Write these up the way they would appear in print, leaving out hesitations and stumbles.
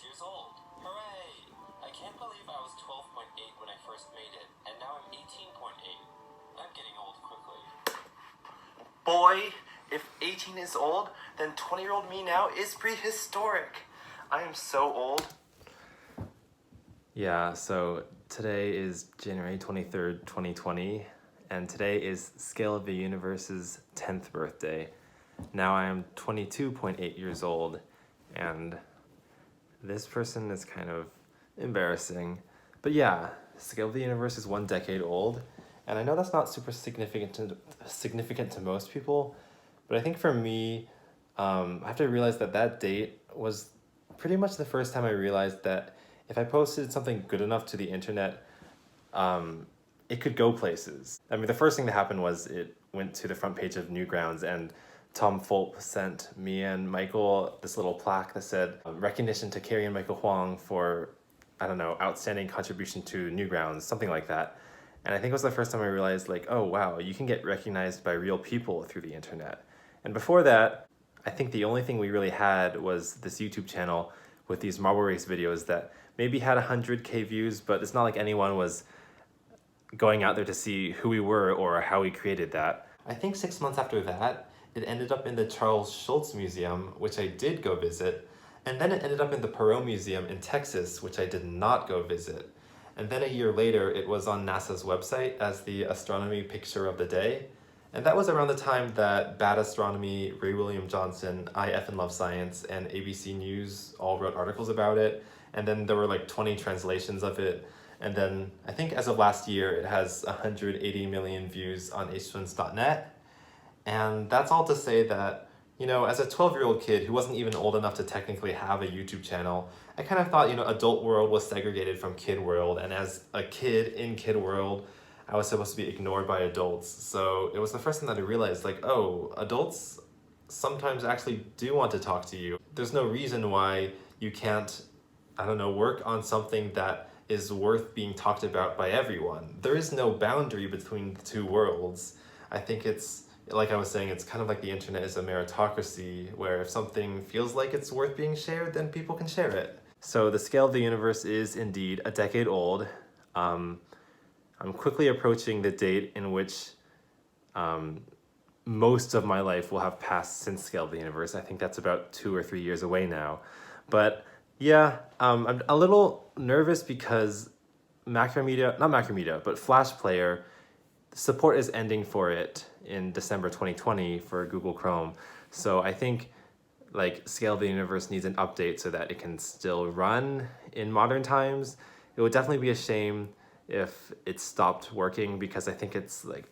years old. Hooray! I can't believe I was 12.8 when I first made it, and now I'm 18.8. I'm getting old quickly. Boy, if 18 is old, then 20-year-old me now is prehistoric. I am so old. Yeah, so today is January 23rd, 2020, and today is Scale of the Universe's 10th birthday. Now I am 22.8 years old, and this person is kind of embarrassing. But yeah, Scale of the Universe is 1 decade old, and I know that's not super significant to most people, but I think for me, I have to realize that date was pretty much the first time I realized that if I posted something good enough to the internet, it could go places. I mean, the first thing that happened was it went to the front page of Newgrounds, and Tom Fulp sent me and Michael this little plaque that said, recognition to Carrie and Michael Huang for, I don't know, outstanding contribution to Newgrounds, something like that. And I think it was the first time I realized, like, oh wow, you can get recognized by real people through the internet. And before that, I think the only thing we really had was this YouTube channel with these marble race videos that maybe had 100K views, but it's not like anyone was going out there to see who we were or how we created that. I think 6 months after that, it ended up in the Charles Schulz Museum, which I did go visit, and then it ended up in the Perot Museum in Texas, which I did not go visit. And then a year later, it was on NASA's website as the astronomy picture of the day. And that was around the time that Bad Astronomy, Ray William Johnson, I F and Love Science, and ABC News all wrote articles about it. And then there were like 20 translations of it. And then I think as of last year, it has 180 million views on htwins.net. And that's all to say that, you know, as a 12-year-old kid who wasn't even old enough to technically have a YouTube channel, I kind of thought, you know, adult world was segregated from kid world. And as a kid in kid world, I was supposed to be ignored by adults. So it was the first thing that I realized, like, oh, adults sometimes actually do want to talk to you. There's no reason why you can't, I don't know, work on something that is worth being talked about by everyone. There is no boundary between the two worlds. I think it's, like I was saying, it's kind of like the internet is a meritocracy, where if something feels like it's worth being shared, then people can share it. So the Scale of the Universe is indeed a decade old. I'm quickly approaching the date in which most of my life will have passed since Scale of the Universe. I think that's about 2 or 3 years away now. But yeah, I'm a little nervous because Flash Player, support is ending for it in December 2020 for Google Chrome. So I think like Scale of the Universe needs an update so that it can still run in modern times. It would definitely be a shame if it stopped working, because I think it's like,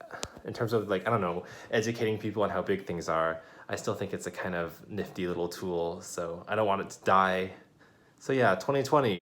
in terms of like, I don't know, educating people on how big things are, I still think it's a kind of nifty little tool, so I don't want it to die. So yeah, 2020.